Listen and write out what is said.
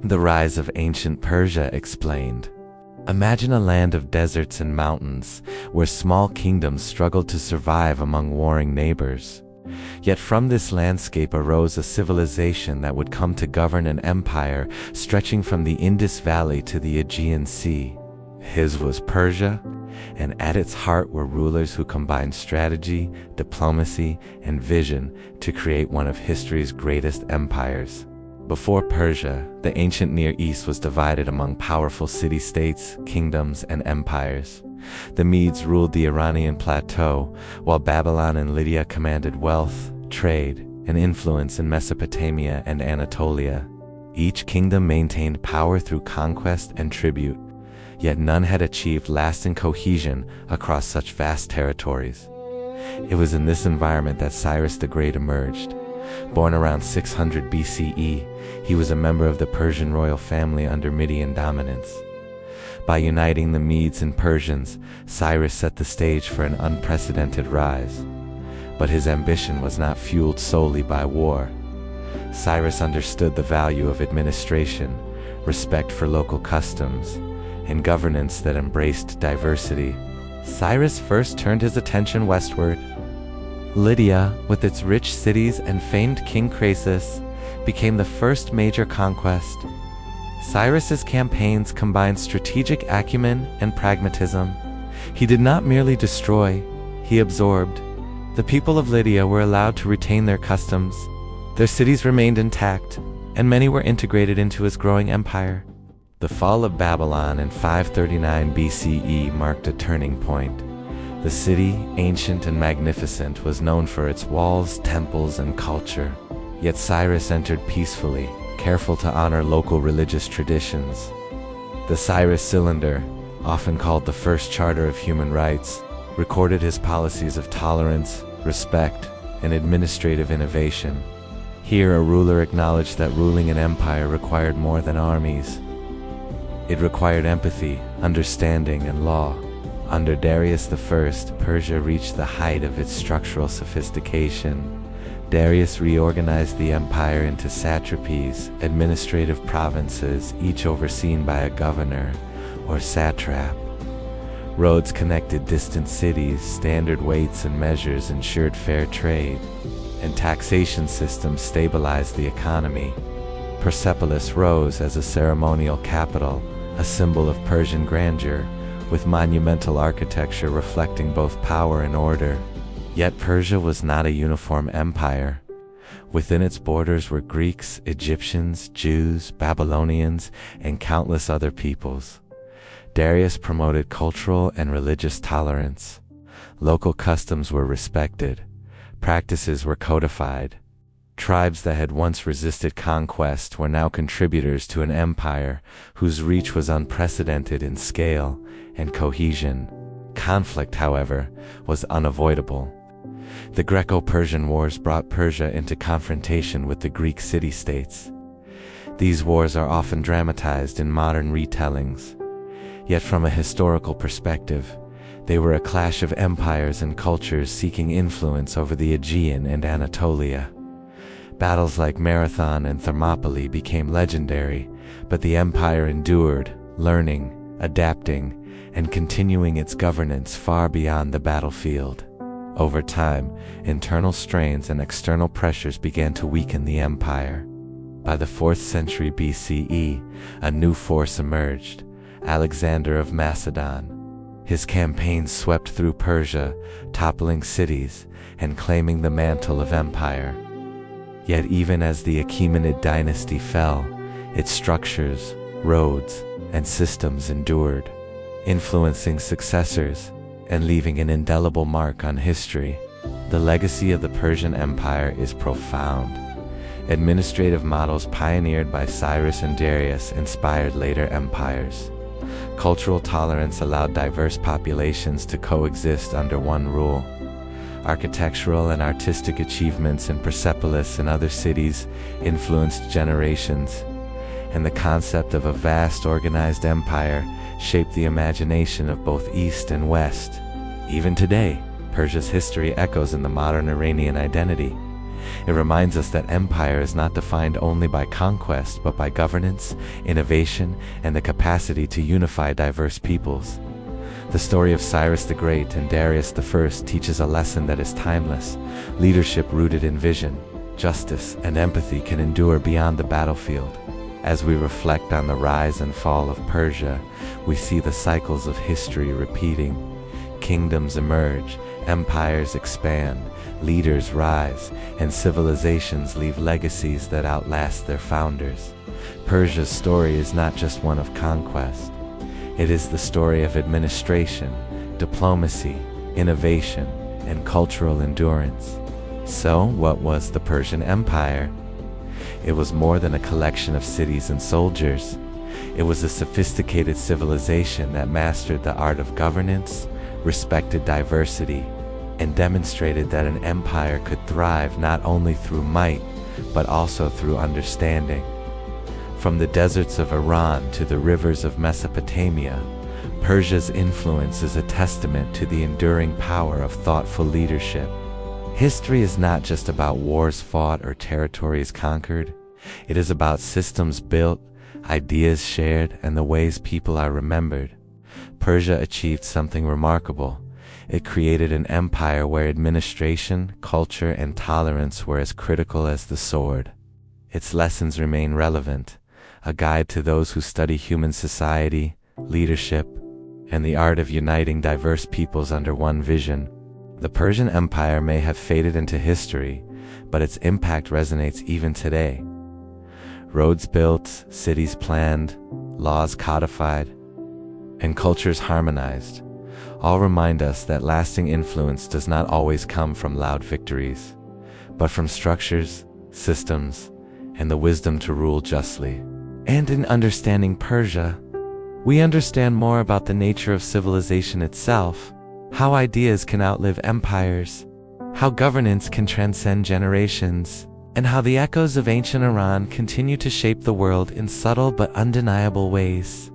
The rise of ancient Persia explained. Imagine a land of deserts and mountains, where small kingdoms struggled to survive among warring neighbors. Yet from this landscape arose a civilization that would come to govern an empire stretching from the Indus Valley to the Aegean Sea. His was Persia, and at its heart were rulers who combined strategy, diplomacy, and vision to create one of history's greatest empires. Before Persia, the ancient Near East was divided among powerful city-states, kingdoms, and empires. The Medes ruled the Iranian plateau, while Babylon and Lydia commanded wealth, trade, and influence in Mesopotamia and Anatolia. Each kingdom maintained power through conquest and tribute, yet none had achieved lasting cohesion across such vast territories. It was in this environment that Cyrus the Great emerged. Born around 600 BCE, he was a member of the Persian royal family under Median dominance. By uniting the Medes and Persians, Cyrus set the stage for an unprecedented rise. But his ambition was not fueled solely by war. Cyrus understood the value of administration, respect for local customs, and governance that embraced diversity. Cyrus first turned his attention westward. Lydia, with its rich cities and famed King Croesus, became the first major conquest. Cyrus's campaigns combined strategic acumen and pragmatism. He did not merely destroy, he absorbed. The people of Lydia were allowed to retain their customs. Their cities remained intact, and many were integrated into his growing empire. The fall of Babylon in 539 BCE marked a turning point. The city, ancient and magnificent, was known for its walls, temples, and culture. Yet Cyrus entered peacefully, careful to honor local religious traditions. The Cyrus Cylinder, often called the first charter of human rights, recorded his policies of tolerance, respect, and administrative innovation. Here, a ruler acknowledged that ruling an empire required more than armies. It required empathy, understanding, and law. Under Darius I, Persia reached the height of its structural sophistication. Darius reorganized the empire into satrapies, administrative provinces, each overseen by a governor, or satrap. Roads connected distant cities, standard weights and measures ensured fair trade, and taxation systems stabilized the economy. Persepolis rose as a ceremonial capital, a symbol of Persian grandeur, with monumental architecture reflecting both power and order. Yet Persia was not a uniform empire. Within its borders were Greeks, Egyptians, Jews, Babylonians, and countless other peoples. Darius promoted cultural and religious tolerance. Local customs were respected. Practices were codified. Tribes that had once resisted conquest were now contributors to an empire whose reach was unprecedented in scale and cohesion. Conflict, however, was unavoidable. The Greco-Persian Wars brought Persia into confrontation with the Greek city-states. These wars are often dramatized in modern retellings. Yet from a historical perspective, they were a clash of empires and cultures seeking influence over the Aegean and Anatolia. Battles like Marathon and Thermopylae became legendary, but the empire endured, learning, adapting, and continuing its governance far beyond the battlefield. Over time, internal strains and external pressures began to weaken the empire. By the 4th century BCE, a new force emerged, Alexander of Macedon. His campaigns swept through Persia, toppling cities and claiming the mantle of empire. Yet even as the Achaemenid dynasty fell, its structures, roads, and systems endured, influencing successors and leaving an indelible mark on history. The legacy of the Persian Empire is profound. Administrative models pioneered by Cyrus and Darius inspired later empires. Cultural tolerance allowed diverse populations to coexist under one rule. Architectural and artistic achievements in Persepolis and other cities influenced generations, and the concept of a vast organized empire shaped the imagination of both East and West. Even today, Persia's history echoes in the modern Iranian identity. It reminds us that empire is not defined only by conquest, but by governance, innovation, and the capacity to unify diverse peoples. The story of Cyrus the Great and Darius I teaches a lesson that is timeless. Leadership rooted in vision, justice, and empathy can endure beyond the battlefield. As we reflect on the rise and fall of Persia, we see the cycles of history repeating. Kingdoms emerge, empires expand, leaders rise, and civilizations leave legacies that outlast their founders. Persia's story is not just one of conquest. It is the story of administration, diplomacy, innovation, and cultural endurance. So, what was the Persian Empire? It was more than a collection of cities and soldiers. It was a sophisticated civilization that mastered the art of governance, respected diversity, and demonstrated that an empire could thrive not only through might, but also through understanding. From the deserts of Iran to the rivers of Mesopotamia, Persia's influence is a testament to the enduring power of thoughtful leadership. History is not just about wars fought or territories conquered. It is about systems built, ideas shared, and the ways people are remembered. Persia achieved something remarkable. It created an empire where administration, culture, and tolerance were as critical as the sword. Its lessons remain relevant, a guide to those who study human society, leadership, and the art of uniting diverse peoples under one vision. The Persian Empire may have faded into history, but its impact resonates even today. Roads built, cities planned, laws codified, and cultures harmonized, all remind us that lasting influence does not always come from loud victories, but from structures, systems, and the wisdom to rule justly. And in understanding Persia, we understand more about the nature of civilization itself, how ideas can outlive empires, how governance can transcend generations, and how the echoes of ancient Iran continue to shape the world in subtle but undeniable ways.